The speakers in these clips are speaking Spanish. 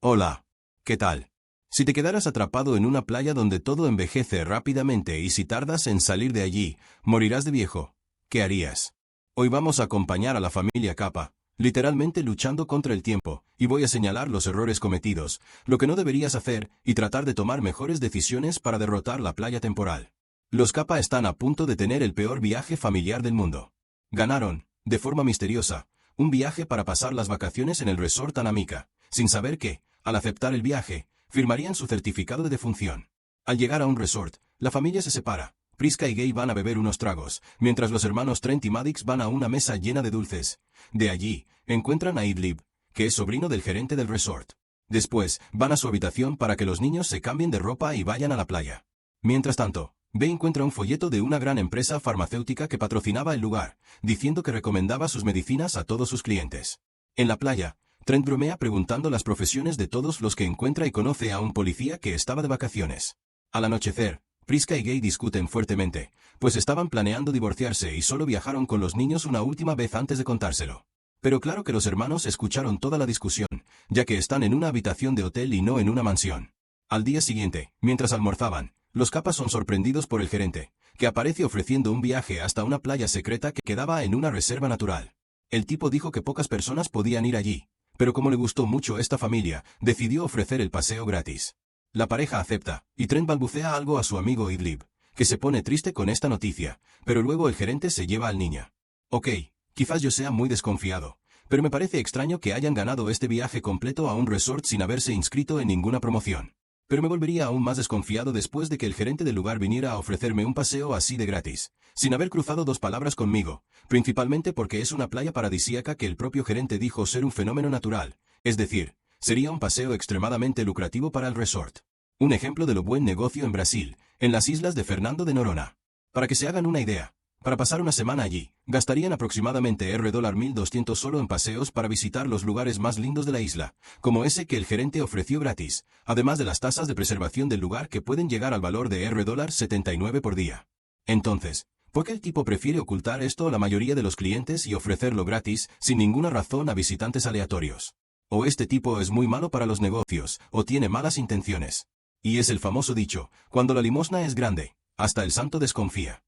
Hola. ¿Qué tal? Si te quedaras atrapado en una playa donde todo envejece rápidamente y si tardas en salir de allí, morirás de viejo, ¿qué harías? Hoy vamos a acompañar a la familia Kappa, literalmente luchando contra el tiempo, y voy a señalar los errores cometidos, lo que no deberías hacer, y tratar de tomar mejores decisiones para derrotar la playa temporal. Los Kappa están a punto de tener el peor viaje familiar del mundo. Ganaron, de forma misteriosa, un viaje para pasar las vacaciones en el resort Anamika, sin saber que, al aceptar el viaje, firmarían su certificado de defunción. Al llegar a un resort, la familia se separa. Priska y Gay van a beber unos tragos, mientras los hermanos Trent y Maddox van a una mesa llena de dulces. De allí, encuentran a Idlib, que es sobrino del gerente del resort. Después, van a su habitación para que los niños se cambien de ropa y vayan a la playa. Mientras tanto, Bey encuentra un folleto de una gran empresa farmacéutica que patrocinaba el lugar, diciendo que recomendaba sus medicinas a todos sus clientes. En la playa, Trent bromea preguntando las profesiones de todos los que encuentra y conoce a un policía que estaba de vacaciones. Al anochecer, Priska y Gay discuten fuertemente, pues estaban planeando divorciarse y solo viajaron con los niños una última vez antes de contárselo. Pero claro que los hermanos escucharon toda la discusión, ya que están en una habitación de hotel y no en una mansión. Al día siguiente, mientras almorzaban, los Kappa son sorprendidos por el gerente, que aparece ofreciendo un viaje hasta una playa secreta que quedaba en una reserva natural. El tipo dijo que pocas personas podían ir allí, pero como le gustó mucho esta familia, decidió ofrecer el paseo gratis. La pareja acepta, y Trent balbucea algo a su amigo Idlib, que se pone triste con esta noticia, pero luego el gerente se lleva al niño. Ok, quizás yo sea muy desconfiado, pero me parece extraño que hayan ganado este viaje completo a un resort sin haberse inscrito en ninguna promoción. Pero me volvería aún más desconfiado después de que el gerente del lugar viniera a ofrecerme un paseo así de gratis, sin haber cruzado dos palabras conmigo, principalmente porque es una playa paradisíaca que el propio gerente dijo ser un fenómeno natural, es decir, sería un paseo extremadamente lucrativo para el resort. Un ejemplo de lo buen negocio en Brasil, en las islas de Fernando de Noronha. Para que se hagan una idea, para pasar una semana allí, gastarían aproximadamente $1.200 solo en paseos para visitar los lugares más lindos de la isla, como ese que el gerente ofreció gratis, además de las tasas de preservación del lugar que pueden llegar al valor de $79 por día. Entonces, ¿por qué el tipo prefiere ocultar esto a la mayoría de los clientes y ofrecerlo gratis, sin ninguna razón a visitantes aleatorios? O este tipo es muy malo para los negocios, o tiene malas intenciones. Y es el famoso dicho, cuando la limosna es grande, hasta el santo desconfía.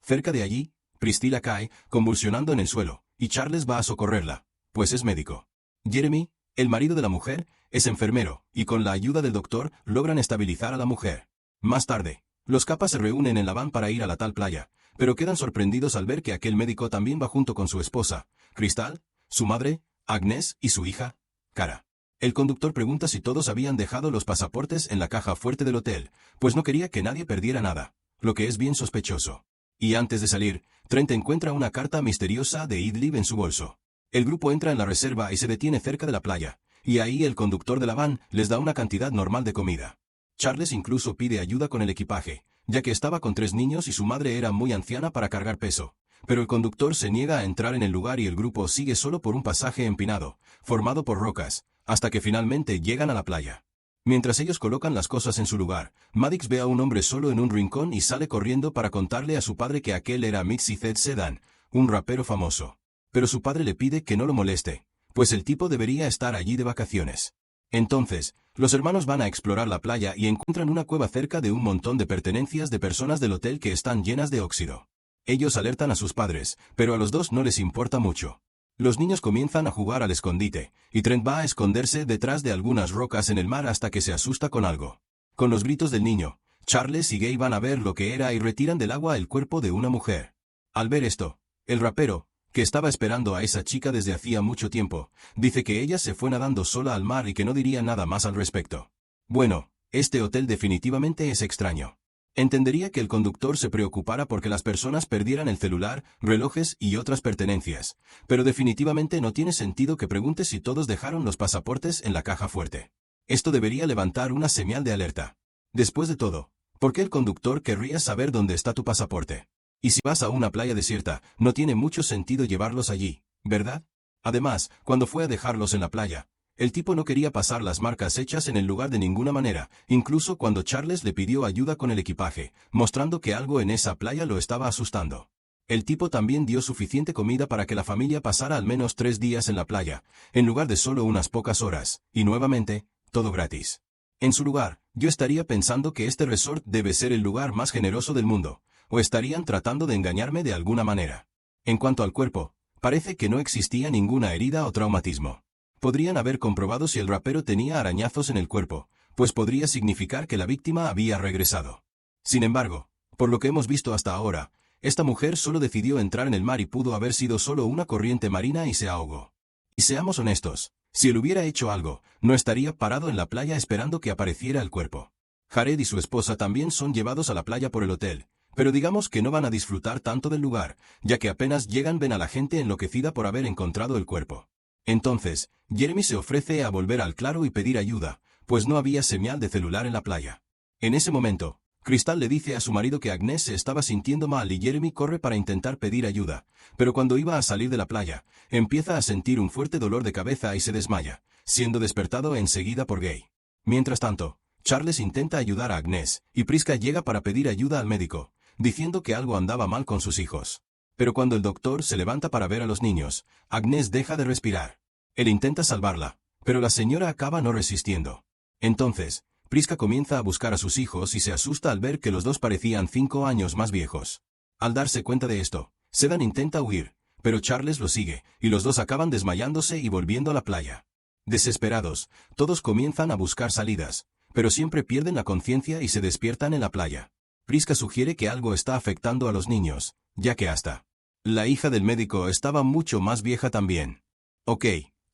Cerca de allí, Priscilla cae, convulsionando en el suelo, y Charles va a socorrerla, pues es médico. Jeremy, el marido de la mujer, es enfermero, y con la ayuda del doctor, logran estabilizar a la mujer. Más tarde, los Kappa se reúnen en la van para ir a la tal playa, pero quedan sorprendidos al ver que aquel médico también va junto con su esposa, Crystal, su madre, Agnes y su hija, Cara. El conductor pregunta si todos habían dejado los pasaportes en la caja fuerte del hotel, pues no quería que nadie perdiera nada, lo que es bien sospechoso. Y antes de salir, Trent encuentra una carta misteriosa de Idlib en su bolso. El grupo entra en la reserva y se detiene cerca de la playa, y ahí el conductor de la van les da una cantidad normal de comida. Charles incluso pide ayuda con el equipaje, ya que estaba con 3 niños y su madre era muy anciana para cargar peso. Pero el conductor se niega a entrar en el lugar y el grupo sigue solo por un pasaje empinado, formado por rocas, hasta que finalmente llegan a la playa. Mientras ellos colocan las cosas en su lugar, Maddox ve a un hombre solo en un rincón y sale corriendo para contarle a su padre que aquel era Mitzi Zed Sedan, un rapero famoso. Pero su padre le pide que no lo moleste, pues el tipo debería estar allí de vacaciones. Entonces, los hermanos van a explorar la playa y encuentran una cueva cerca de un montón de pertenencias de personas del hotel que están llenas de óxido. Ellos alertan a sus padres, pero a los dos no les importa mucho. Los niños comienzan a jugar al escondite, y Trent va a esconderse detrás de algunas rocas en el mar hasta que se asusta con algo. Con los gritos del niño, Charles y Gay van a ver lo que era y retiran del agua el cuerpo de una mujer. Al ver esto, el rapero, que estaba esperando a esa chica desde hacía mucho tiempo, dice que ella se fue nadando sola al mar y que no diría nada más al respecto. Bueno, este hotel definitivamente es extraño. Entendería que el conductor se preocupara porque las personas perdieran el celular, relojes y otras pertenencias, pero definitivamente no tiene sentido que pregunte si todos dejaron los pasaportes en la caja fuerte. Esto debería levantar una señal de alerta. Después de todo, ¿por qué el conductor querría saber dónde está tu pasaporte? Y si vas a una playa desierta, no tiene mucho sentido llevarlos allí, ¿verdad? Además, cuando fue a dejarlos en la playa, el tipo no quería pasar las marcas hechas en el lugar de ninguna manera, incluso cuando Charles le pidió ayuda con el equipaje, mostrando que algo en esa playa lo estaba asustando. El tipo también dio suficiente comida para que la familia pasara al menos 3 días en la playa, en lugar de solo unas pocas horas, y nuevamente, todo gratis. En su lugar, yo estaría pensando que este resort debe ser el lugar más generoso del mundo, o estarían tratando de engañarme de alguna manera. En cuanto al cuerpo, parece que no existía ninguna herida o traumatismo. Podrían haber comprobado si el rapero tenía arañazos en el cuerpo, pues podría significar que la víctima había regresado. Sin embargo, por lo que hemos visto hasta ahora, esta mujer solo decidió entrar en el mar y pudo haber sido solo una corriente marina y se ahogó. Y seamos honestos, si él hubiera hecho algo, no estaría parado en la playa esperando que apareciera el cuerpo. Jared y su esposa también son llevados a la playa por el hotel, pero digamos que no van a disfrutar tanto del lugar, ya que apenas llegan ven a la gente enloquecida por haber encontrado el cuerpo. Entonces, Jeremy se ofrece a volver al claro y pedir ayuda, pues no había señal de celular en la playa. En ese momento, Crystal le dice a su marido que Agnes se estaba sintiendo mal y Jeremy corre para intentar pedir ayuda, pero cuando iba a salir de la playa, empieza a sentir un fuerte dolor de cabeza y se desmaya, siendo despertado enseguida por Gay. Mientras tanto, Charles intenta ayudar a Agnes, y Priska llega para pedir ayuda al médico, diciendo que algo andaba mal con sus hijos. Pero cuando el doctor se levanta para ver a los niños, Agnes deja de respirar. Él intenta salvarla, pero la señora acaba no resistiendo. Entonces, Priska comienza a buscar a sus hijos y se asusta al ver que los dos parecían 5 años más viejos. Al darse cuenta de esto, Sedan intenta huir, pero Charles lo sigue, y los dos acaban desmayándose y volviendo a la playa. Desesperados, todos comienzan a buscar salidas, pero siempre pierden la conciencia y se despiertan en la playa. Priska sugiere que algo está afectando a los niños, ya que hasta la hija del médico estaba mucho más vieja también. Ok,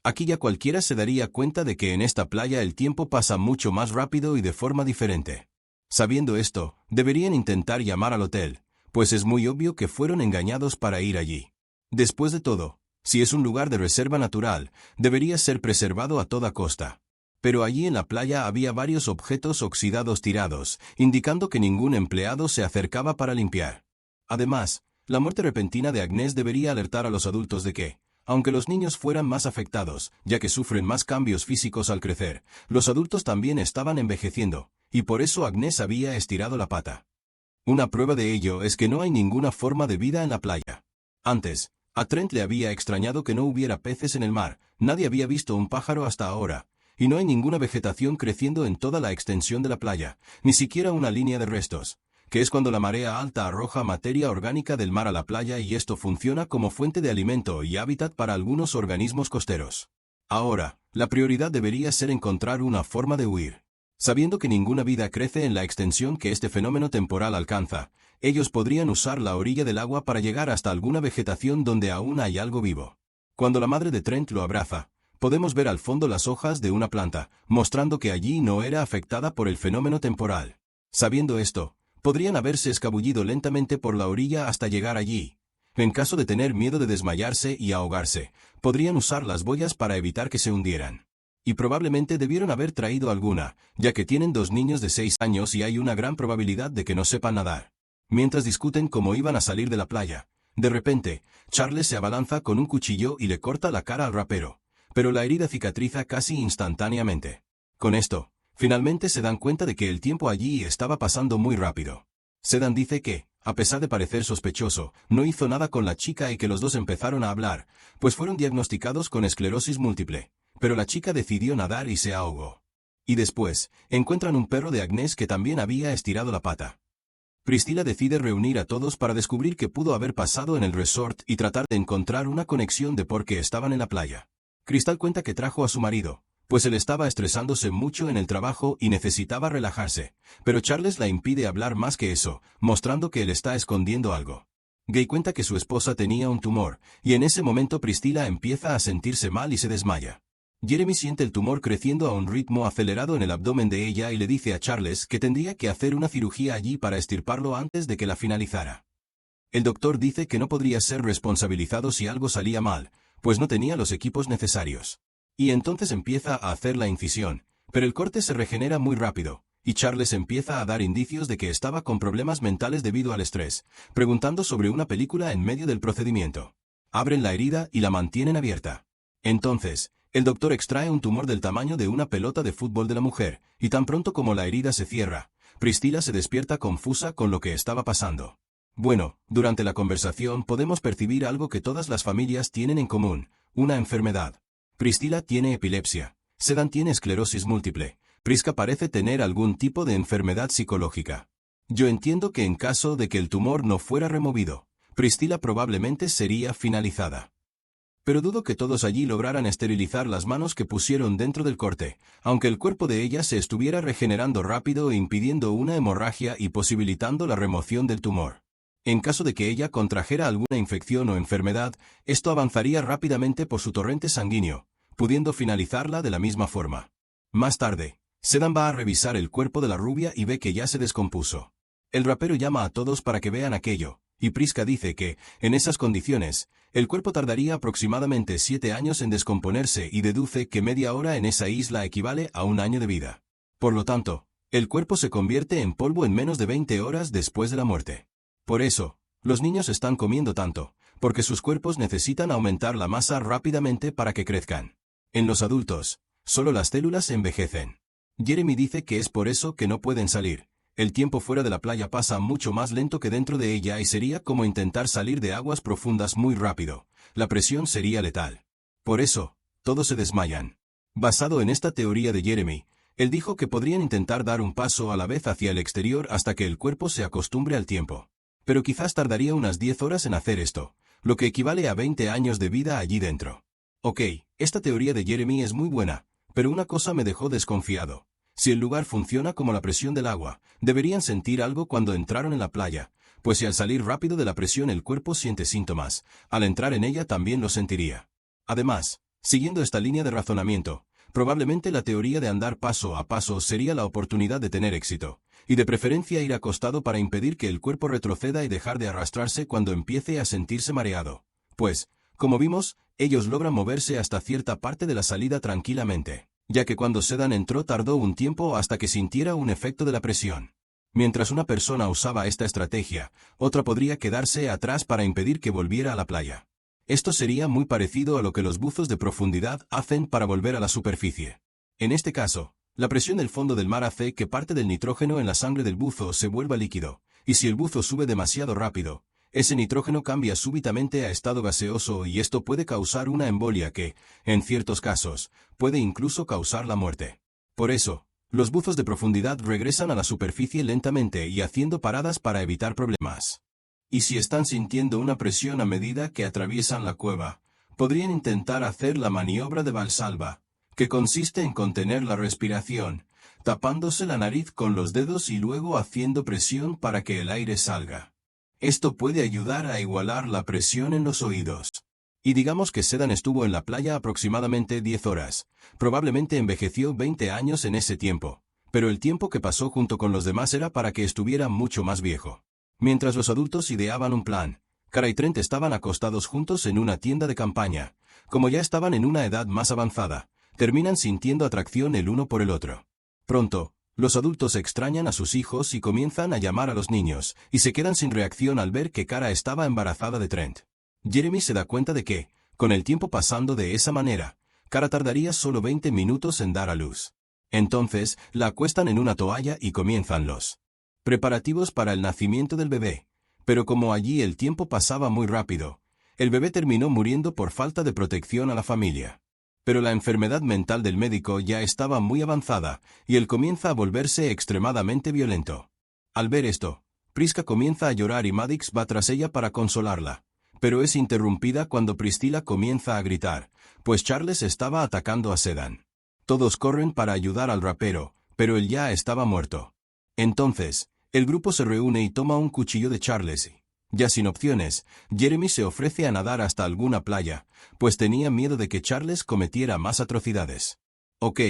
aquí ya cualquiera se daría cuenta de que en esta playa el tiempo pasa mucho más rápido y de forma diferente. Sabiendo esto, deberían intentar llamar al hotel, pues es muy obvio que fueron engañados para ir allí. Después de todo, si es un lugar de reserva natural, debería ser preservado a toda costa. Pero allí en la playa había varios objetos oxidados tirados, indicando que ningún empleado se acercaba para limpiar. Además, la muerte repentina de Agnes debería alertar a los adultos de que, aunque los niños fueran más afectados, ya que sufren más cambios físicos al crecer, los adultos también estaban envejeciendo, y por eso Agnes había estirado la pata. Una prueba de ello es que no hay ninguna forma de vida en la playa. Antes, a Trent le había extrañado que no hubiera peces en el mar, nadie había visto un pájaro hasta ahora, y no hay ninguna vegetación creciendo en toda la extensión de la playa, ni siquiera una línea de restos, que es cuando la marea alta arroja materia orgánica del mar a la playa y esto funciona como fuente de alimento y hábitat para algunos organismos costeros. Ahora, la prioridad debería ser encontrar una forma de huir. Sabiendo que ninguna vida crece en la extensión que este fenómeno temporal alcanza, ellos podrían usar la orilla del agua para llegar hasta alguna vegetación donde aún hay algo vivo. Cuando la madre de Trent lo abraza, podemos ver al fondo las hojas de una planta, mostrando que allí no era afectada por el fenómeno temporal. Sabiendo esto, podrían haberse escabullido lentamente por la orilla hasta llegar allí. En caso de tener miedo de desmayarse y ahogarse, podrían usar las boyas para evitar que se hundieran. Y probablemente debieron haber traído alguna, ya que tienen 2 niños de 6 años y hay una gran probabilidad de que no sepan nadar. Mientras discuten cómo iban a salir de la playa, de repente, Charles se abalanza con un cuchillo y le corta la cara al rapero, pero la herida cicatriza casi instantáneamente. Con esto, finalmente se dan cuenta de que el tiempo allí estaba pasando muy rápido. Sedan dice que, a pesar de parecer sospechoso, no hizo nada con la chica y que los dos empezaron a hablar, pues fueron diagnosticados con esclerosis múltiple, pero la chica decidió nadar y se ahogó. Y después, encuentran un perro de Agnes que también había estirado la pata. Priscilla decide reunir a todos para descubrir qué pudo haber pasado en el resort y tratar de encontrar una conexión de por qué estaban en la playa. Crystal cuenta que trajo a su marido, pues él estaba estresándose mucho en el trabajo y necesitaba relajarse, pero Charles la impide hablar más que eso, mostrando que él está escondiendo algo. Gay cuenta que su esposa tenía un tumor, y en ese momento Priscilla empieza a sentirse mal y se desmaya. Jeremy siente el tumor creciendo a un ritmo acelerado en el abdomen de ella y le dice a Charles que tendría que hacer una cirugía allí para extirparlo antes de que la finalizara. El doctor dice que no podría ser responsabilizado si algo salía mal, pues no tenía los equipos necesarios. Y entonces empieza a hacer la incisión, pero el corte se regenera muy rápido, y Charles empieza a dar indicios de que estaba con problemas mentales debido al estrés, preguntando sobre una película en medio del procedimiento. Abren la herida y la mantienen abierta. Entonces, el doctor extrae un tumor del tamaño de una pelota de fútbol de la mujer, y tan pronto como la herida se cierra, Priscilla se despierta confusa con lo que estaba pasando. Bueno, durante la conversación podemos percibir algo que todas las familias tienen en común, una enfermedad. Priscilla tiene epilepsia, Sedan tiene esclerosis múltiple. Prisca parece tener algún tipo de enfermedad psicológica. Yo entiendo que en caso de que el tumor no fuera removido, Priscila probablemente sería finalizada. Pero dudo que todos allí lograran esterilizar las manos que pusieron dentro del corte, aunque el cuerpo de ella se estuviera regenerando rápido e impidiendo una hemorragia y posibilitando la remoción del tumor. En caso de que ella contrajera alguna infección o enfermedad, esto avanzaría rápidamente por su torrente sanguíneo, pudiendo finalizarla de la misma forma. Más tarde, Sedan va a revisar el cuerpo de la rubia y ve que ya se descompuso. El rapero llama a todos para que vean aquello, y Prisca dice que, en esas condiciones, el cuerpo tardaría aproximadamente 7 años en descomponerse y deduce que media hora en esa isla equivale a un año de vida. Por lo tanto, el cuerpo se convierte en polvo en menos de 20 horas después de la muerte. Por eso, los niños están comiendo tanto, porque sus cuerpos necesitan aumentar la masa rápidamente para que crezcan. En los adultos, solo las células envejecen. Jeremy dice que es por eso que no pueden salir. El tiempo fuera de la playa pasa mucho más lento que dentro de ella y sería como intentar salir de aguas profundas muy rápido. La presión sería letal. Por eso, todos se desmayan. Basado en esta teoría de Jeremy, él dijo que podrían intentar dar un paso a la vez hacia el exterior hasta que el cuerpo se acostumbre al tiempo. Pero quizás tardaría unas 10 horas en hacer esto, lo que equivale a 20 años de vida allí dentro. Ok, esta teoría de Jeremy es muy buena, pero una cosa me dejó desconfiado. Si el lugar funciona como la presión del agua, deberían sentir algo cuando entraron en la playa, pues si al salir rápido de la presión el cuerpo siente síntomas, al entrar en ella también lo sentiría. Además, siguiendo esta línea de razonamiento, probablemente la teoría de andar paso a paso sería la oportunidad de tener éxito, y de preferencia ir acostado para impedir que el cuerpo retroceda y dejar de arrastrarse cuando empiece a sentirse mareado. Pues, como vimos, ellos logran moverse hasta cierta parte de la salida tranquilamente, ya que cuando Sedan entró tardó un tiempo hasta que sintiera un efecto de la presión. Mientras una persona usaba esta estrategia, otra podría quedarse atrás para impedir que volviera a la playa. Esto sería muy parecido a lo que los buzos de profundidad hacen para volver a la superficie. En este caso, la presión del fondo del mar hace que parte del nitrógeno en la sangre del buzo se vuelva líquido, y si el buzo sube demasiado rápido, ese nitrógeno cambia súbitamente a estado gaseoso y esto puede causar una embolia que, en ciertos casos, puede incluso causar la muerte. Por eso, los buzos de profundidad regresan a la superficie lentamente y haciendo paradas para evitar problemas. Y si están sintiendo una presión a medida que atraviesan la cueva, podrían intentar hacer la maniobra de Valsalva, que consiste en contener la respiración, tapándose la nariz con los dedos y luego haciendo presión para que el aire salga. Esto puede ayudar a igualar la presión en los oídos. Y digamos que Sedan estuvo en la playa aproximadamente 10 horas. Probablemente envejeció 20 años en ese tiempo, pero el tiempo que pasó junto con los demás era para que estuviera mucho más viejo. Mientras los adultos ideaban un plan, Cara y Trent estaban acostados juntos en una tienda de campaña. Como ya estaban en una edad más avanzada, terminan sintiendo atracción el uno por el otro. Pronto, los adultos extrañan a sus hijos y comienzan a llamar a los niños, y se quedan sin reacción al ver que Cara estaba embarazada de Trent. Jeremy se da cuenta de que, con el tiempo pasando de esa manera, Cara tardaría solo 20 minutos en dar a luz. Entonces, la acuestan en una toalla y comienzan los preparativos para el nacimiento del bebé. Pero como allí el tiempo pasaba muy rápido, el bebé terminó muriendo por falta de protección a la familia. Pero la enfermedad mental del médico ya estaba muy avanzada, y él comienza a volverse extremadamente violento. Al ver esto, Prisca comienza a llorar y Maddox va tras ella para consolarla, pero es interrumpida cuando Priscilla comienza a gritar, pues Charles estaba atacando a Sedan. Todos corren para ayudar al rapero, pero él ya estaba muerto. Entonces, el grupo se reúne y toma un cuchillo de Charles. Ya sin opciones, Jeremy se ofrece a nadar hasta alguna playa, pues tenía miedo de que Charles cometiera más atrocidades. Ok,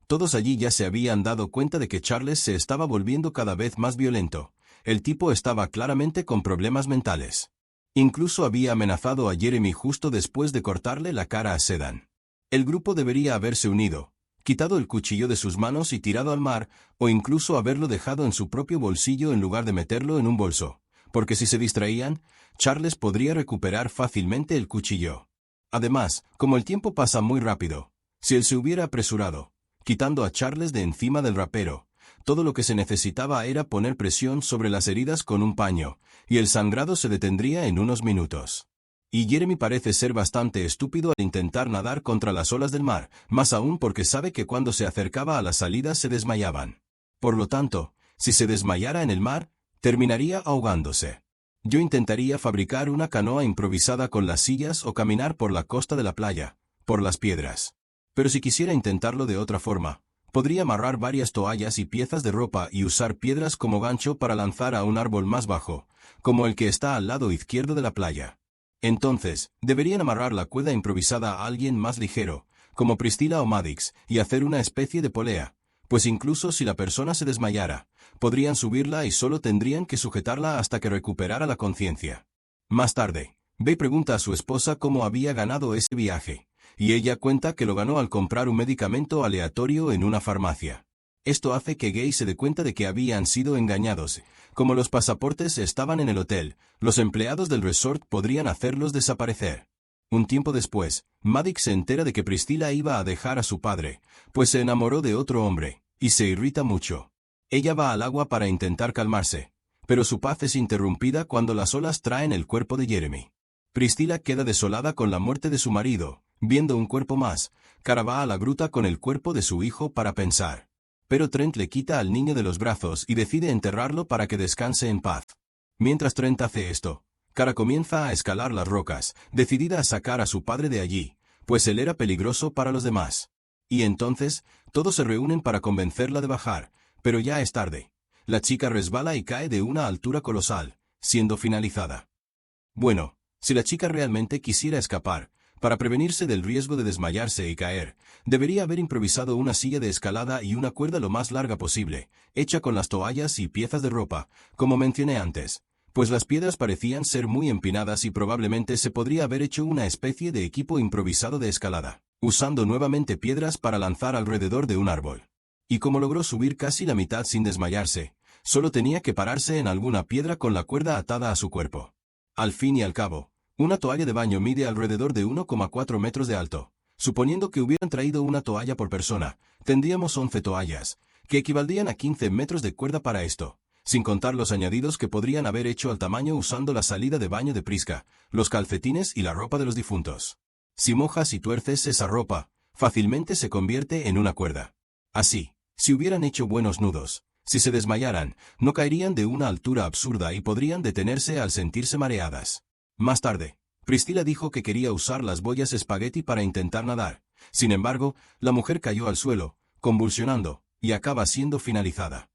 todos allí ya se habían dado cuenta de que Charles se estaba volviendo cada vez más violento. El tipo estaba claramente con problemas mentales. Incluso había amenazado a Jeremy justo después de cortarle la cara a Sedan. El grupo debería haberse unido, quitado el cuchillo de sus manos y tirado al mar, o incluso haberlo dejado en su propio bolsillo en lugar de meterlo en un bolso. Porque si se distraían, Charles podría recuperar fácilmente el cuchillo. Además, como el tiempo pasa muy rápido, si él se hubiera apresurado, quitando a Charles de encima del rapero, todo lo que se necesitaba era poner presión sobre las heridas con un paño, y el sangrado se detendría en unos minutos. Y Jeremy parece ser bastante estúpido al intentar nadar contra las olas del mar, más aún porque sabe que cuando se acercaba a la salida se desmayaban. Por lo tanto, si se desmayara en el mar, terminaría ahogándose. Yo intentaría fabricar una canoa improvisada con las sillas o caminar por la costa de la playa, por las piedras. Pero si quisiera intentarlo de otra forma, podría amarrar varias toallas y piezas de ropa y usar piedras como gancho para lanzar a un árbol más bajo, como el que está al lado izquierdo de la playa. Entonces, deberían amarrar la cuerda improvisada a alguien más ligero, como Priscilla o Maddox, y hacer una especie de polea, pues incluso si la persona se desmayara, podrían subirla y solo tendrían que sujetarla hasta que recuperara la conciencia. Más tarde, Bey pregunta a su esposa cómo había ganado ese viaje, y ella cuenta que lo ganó al comprar un medicamento aleatorio en una farmacia. Esto hace que Gay se dé cuenta de que habían sido engañados. Como los pasaportes estaban en el hotel, los empleados del resort podrían hacerlos desaparecer. Un tiempo después, Maddox se entera de que Priscilla iba a dejar a su padre, pues se enamoró de otro hombre, y se irrita mucho. Ella va al agua para intentar calmarse, pero su paz es interrumpida cuando las olas traen el cuerpo de Jeremy. Priscilla queda desolada con la muerte de su marido, viendo un cuerpo más. Cara va a la gruta con el cuerpo de su hijo para pensar. Pero Trent le quita al niño de los brazos y decide enterrarlo para que descanse en paz. Mientras Trent hace esto, Cara comienza a escalar las rocas, decidida a sacar a su padre de allí, pues él era peligroso para los demás. Y entonces, todos se reúnen para convencerla de bajar, pero ya es tarde. La chica resbala y cae de una altura colosal, siendo finalizada. Bueno, si la chica realmente quisiera escapar, para prevenirse del riesgo de desmayarse y caer, debería haber improvisado una silla de escalada y una cuerda lo más larga posible, hecha con las toallas y piezas de ropa, como mencioné antes, pues las piedras parecían ser muy empinadas y probablemente se podría haber hecho una especie de equipo improvisado de escalada, usando nuevamente piedras para lanzar alrededor de un árbol. Y como logró subir casi la mitad sin desmayarse, solo tenía que pararse en alguna piedra con la cuerda atada a su cuerpo. Al fin y al cabo, una toalla de baño mide alrededor de 1,4 metros de alto. Suponiendo que hubieran traído una toalla por persona, tendríamos 11 toallas, que equivaldrían a 15 metros de cuerda para esto, sin contar los añadidos que podrían haber hecho al tamaño usando la salida de baño de Prisca, los calcetines y la ropa de los difuntos. Si mojas y tuerces esa ropa, fácilmente se convierte en una cuerda. Así, si hubieran hecho buenos nudos, si se desmayaran, no caerían de una altura absurda y podrían detenerse al sentirse mareadas. Más tarde, Priscilla dijo que quería usar las boyas espagueti para intentar nadar. Sin embargo, la mujer cayó al suelo, convulsionando, y acaba siendo finalizada.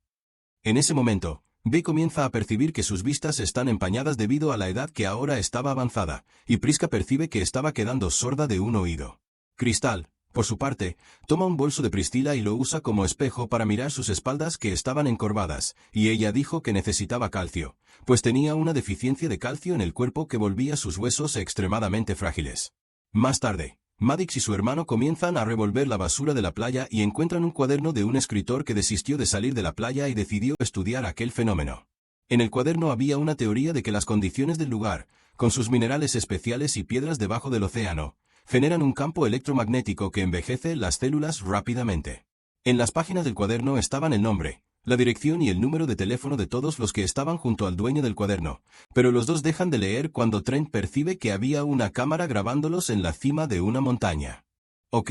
En ese momento, Bey comienza a percibir que sus vistas están empañadas debido a la edad que ahora estaba avanzada, y Prisca percibe que estaba quedando sorda de un oído. Cristal, por su parte, toma un bolso de Priscilla y lo usa como espejo para mirar sus espaldas que estaban encorvadas, y ella dijo que necesitaba calcio, pues tenía una deficiencia de calcio en el cuerpo que volvía sus huesos extremadamente frágiles. Más tarde, Maddox y su hermano comienzan a revolver la basura de la playa y encuentran un cuaderno de un escritor que desistió de salir de la playa y decidió estudiar aquel fenómeno. En el cuaderno había una teoría de que las condiciones del lugar, con sus minerales especiales y piedras debajo del océano, generan un campo electromagnético que envejece las células rápidamente. En las páginas del cuaderno estaban el nombre, la dirección y el número de teléfono de todos los que estaban junto al dueño del cuaderno, pero los dos dejan de leer cuando Trent percibe que había una cámara grabándolos en la cima de una montaña. Ok,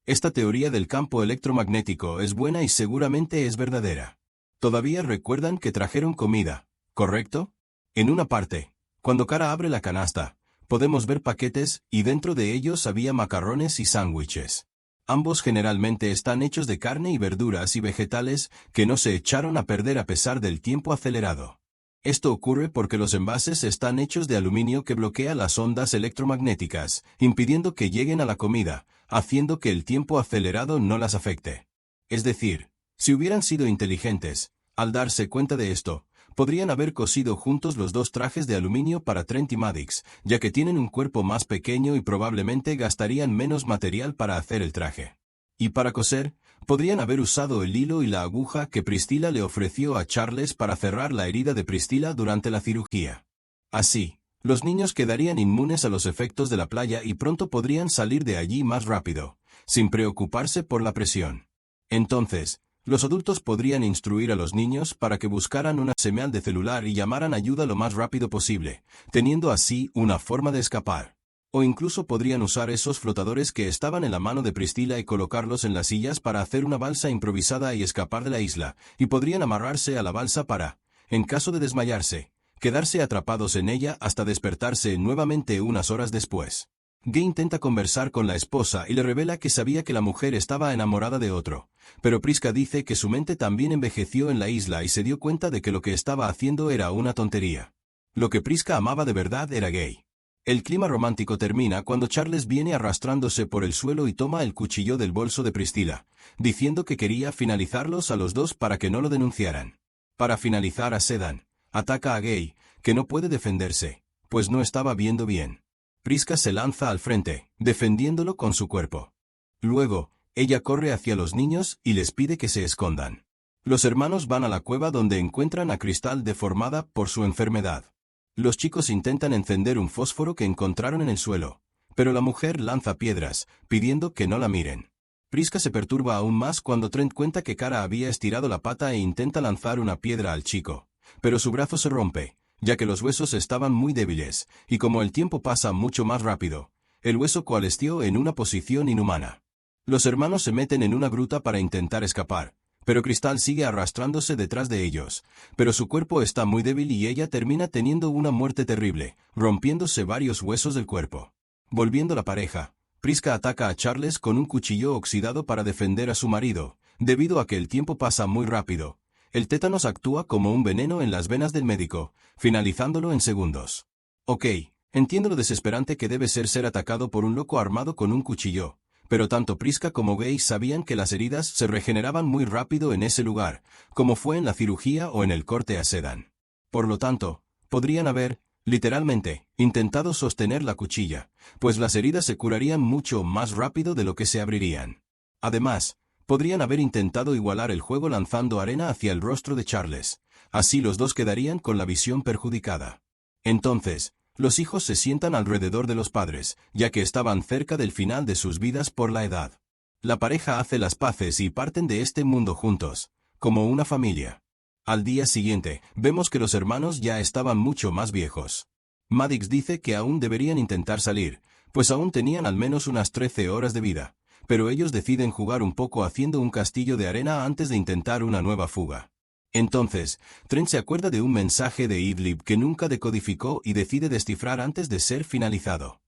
esta teoría del campo electromagnético es buena y seguramente es verdadera. Todavía recuerdan que trajeron comida, ¿correcto? En una parte, cuando Cara abre la canasta, podemos ver paquetes, y dentro de ellos había macarrones y sándwiches. Ambos generalmente están hechos de carne y verduras y vegetales que no se echaron a perder a pesar del tiempo acelerado. Esto ocurre porque los envases están hechos de aluminio que bloquea las ondas electromagnéticas, impidiendo que lleguen a la comida, haciendo que el tiempo acelerado no las afecte. Es decir, si hubieran sido inteligentes, al darse cuenta de esto, podrían haber cosido juntos los dos trajes de aluminio para Trent y Maddox, ya que tienen un cuerpo más pequeño y probablemente gastarían menos material para hacer el traje. Y para coser, podrían haber usado el hilo y la aguja que Priscilla le ofreció a Charles para cerrar la herida de Priscilla durante la cirugía. Así, los niños quedarían inmunes a los efectos de la playa y pronto podrían salir de allí más rápido, sin preocuparse por la presión. Entonces, Los adultos podrían instruir a los niños para que buscaran una señal de celular y llamaran ayuda lo más rápido posible, teniendo así una forma de escapar. O incluso podrían usar esos flotadores que estaban en la mano de Priscilla y colocarlos en las sillas para hacer una balsa improvisada y escapar de la isla, y podrían amarrarse a la balsa para, en caso de desmayarse, quedarse atrapados en ella hasta despertarse nuevamente unas horas después. Gay intenta conversar con la esposa y le revela que sabía que la mujer estaba enamorada de otro, pero Prisca dice que su mente también envejeció en la isla y se dio cuenta de que lo que estaba haciendo era una tontería. Lo que Prisca amaba de verdad era Gay. El clima romántico termina cuando Charles viene arrastrándose por el suelo y toma el cuchillo del bolso de Priscilla, diciendo que quería finalizarlos a los dos para que no lo denunciaran. Para finalizar a Sedan, ataca a Gay, que no puede defenderse, pues no estaba viendo bien. Prisca se lanza al frente, defendiéndolo con su cuerpo. Luego, ella corre hacia los niños y les pide que se escondan. Los hermanos van a la cueva donde encuentran a Cristal deformada por su enfermedad. Los chicos intentan encender un fósforo que encontraron en el suelo, pero la mujer lanza piedras, pidiendo que no la miren. Prisca se perturba aún más cuando Trent cuenta que Cara había estirado la pata e intenta lanzar una piedra al chico, pero su brazo se rompe, ya que los huesos estaban muy débiles, y como el tiempo pasa mucho más rápido, el hueso coalesció en una posición inhumana. Los hermanos se meten en una gruta para intentar escapar, pero Cristal sigue arrastrándose detrás de ellos, pero su cuerpo está muy débil y ella termina teniendo una muerte terrible, rompiéndose varios huesos del cuerpo. Volviendo la pareja, Prisca ataca a Charles con un cuchillo oxidado para defender a su marido, debido a que el tiempo pasa muy rápido. El tétanos actúa como un veneno en las venas del médico, finalizándolo en segundos. Ok, entiendo lo desesperante que debe ser atacado por un loco armado con un cuchillo, pero tanto Prisca como Gay sabían que las heridas se regeneraban muy rápido en ese lugar, como fue en la cirugía o en el corte a Sedan. Por lo tanto, podrían haber, literalmente, intentado sostener la cuchilla, pues las heridas se curarían mucho más rápido de lo que se abrirían. Además, podrían haber intentado igualar el juego lanzando arena hacia el rostro de Charles, así los dos quedarían con la visión perjudicada. Entonces, los hijos se sientan alrededor de los padres, ya que estaban cerca del final de sus vidas por la edad. La pareja hace las paces y parten de este mundo juntos, como una familia. Al día siguiente, vemos que los hermanos ya estaban mucho más viejos. Maddox dice que aún deberían intentar salir, pues aún tenían al menos unas 13 horas de vida, pero ellos deciden jugar un poco haciendo un castillo de arena antes de intentar una nueva fuga. Entonces, Trent se acuerda de un mensaje de Idlib que nunca decodificó y decide descifrar antes de ser finalizado.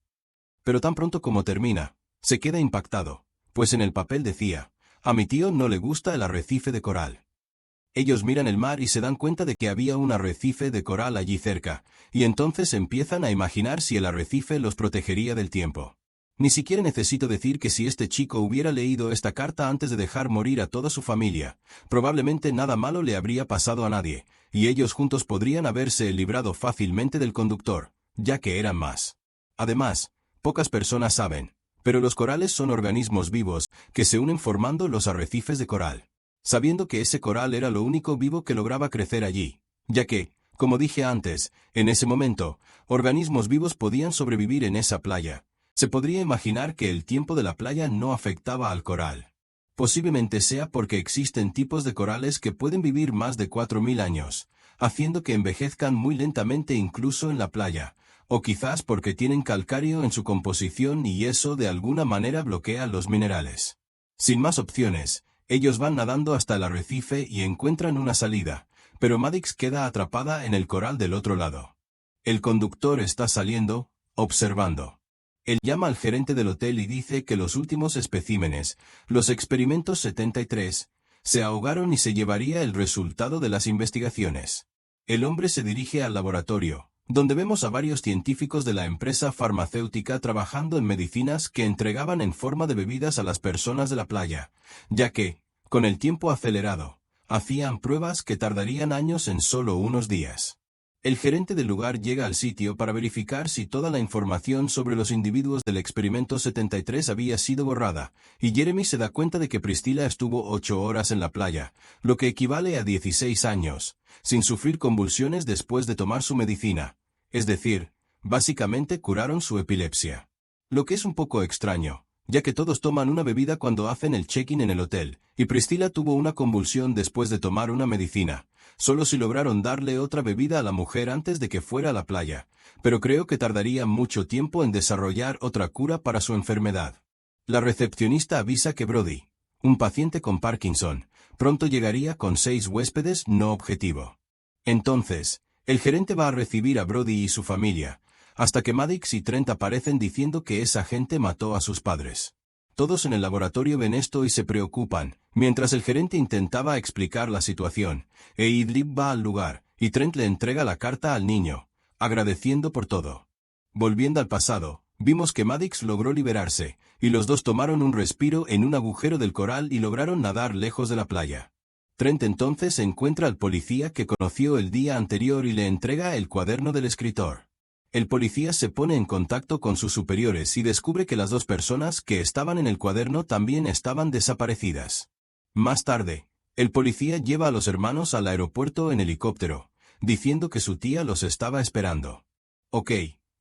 Pero tan pronto como termina, se queda impactado, pues en el papel decía, «A mi tío no le gusta el arrecife de coral». Ellos miran el mar y se dan cuenta de que había un arrecife de coral allí cerca, y entonces empiezan a imaginar si el arrecife los protegería del tiempo. Ni siquiera necesito decir que si este chico hubiera leído esta carta antes de dejar morir a toda su familia, probablemente nada malo le habría pasado a nadie, y ellos juntos podrían haberse librado fácilmente del conductor, ya que eran más. Además, pocas personas saben, pero los corales son organismos vivos, que se unen formando los arrecifes de coral. Sabiendo que ese coral era lo único vivo que lograba crecer allí, ya que, como dije antes, en ese momento, organismos vivos podían sobrevivir en esa playa. Se podría imaginar que el tiempo de la playa no afectaba al coral. Posiblemente sea porque existen tipos de corales que pueden vivir más de 4000 años, haciendo que envejezcan muy lentamente incluso en la playa, o quizás porque tienen calcáreo en su composición y eso de alguna manera bloquea los minerales. Sin más opciones, ellos van nadando hasta el arrecife y encuentran una salida, pero Maddox queda atrapada en el coral del otro lado. El conductor está saliendo, observando. Él llama al gerente del hotel y dice que los últimos especímenes, los experimentos 73, se ahogaron y se llevaría el resultado de las investigaciones. El hombre se dirige al laboratorio, donde vemos a varios científicos de la empresa farmacéutica trabajando en medicinas que entregaban en forma de bebidas a las personas de la playa, ya que, con el tiempo acelerado, hacían pruebas que tardarían años en solo unos días. El gerente del lugar llega al sitio para verificar si toda la información sobre los individuos del experimento 73 había sido borrada, y Jeremy se da cuenta de que Priscilla estuvo 8 horas en la playa, lo que equivale a 16 años, sin sufrir convulsiones después de tomar su medicina. Es decir, básicamente curaron su epilepsia. Lo que es un poco extraño, ya que todos toman una bebida cuando hacen el check-in en el hotel, y Priscilla tuvo una convulsión después de tomar una medicina. Solo si lograron darle otra bebida a la mujer antes de que fuera a la playa, pero creo que tardaría mucho tiempo en desarrollar otra cura para su enfermedad. La recepcionista avisa que Brody, un paciente con Parkinson, pronto llegaría con 6 huéspedes no objetivo. Entonces, el gerente va a recibir a Brody y su familia, hasta que Maddox y Trent aparecen diciendo que esa gente mató a sus padres. Todos en el laboratorio ven esto y se preocupan, mientras el gerente intentaba explicar la situación, Idlib va al lugar, y Trent le entrega la carta al niño, agradeciendo por todo. Volviendo al pasado, vimos que Maddox logró liberarse, y los dos tomaron un respiro en un agujero del coral y lograron nadar lejos de la playa. Trent entonces encuentra al policía que conoció el día anterior y le entrega el cuaderno del escritor. El policía se pone en contacto con sus superiores y descubre que las 2 personas que estaban en el cuaderno también estaban desaparecidas. Más tarde, el policía lleva a los hermanos al aeropuerto en helicóptero, diciendo que su tía los estaba esperando. Ok,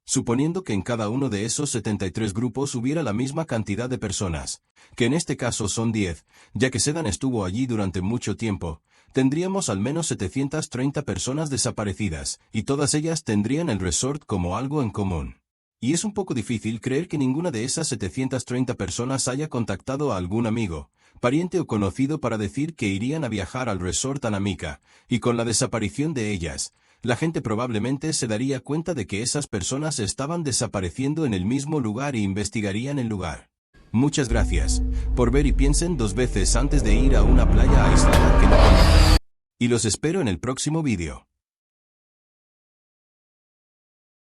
suponiendo que en cada uno de esos 73 grupos hubiera la misma cantidad de personas, que en este caso son 10, ya que Sedan estuvo allí durante mucho tiempo, tendríamos al menos 730 personas desaparecidas, y todas ellas tendrían el resort como algo en común. Y es un poco difícil creer que ninguna de esas 730 personas haya contactado a algún amigo, pariente o conocido para decir que irían a viajar al resort Anamika, y con la desaparición de ellas, la gente probablemente se daría cuenta de que esas personas estaban desapareciendo en el mismo lugar e investigarían el lugar. Muchas gracias por ver y piensen 2 veces antes de ir a una playa aislada que no conozcan. Y los espero en el próximo vídeo.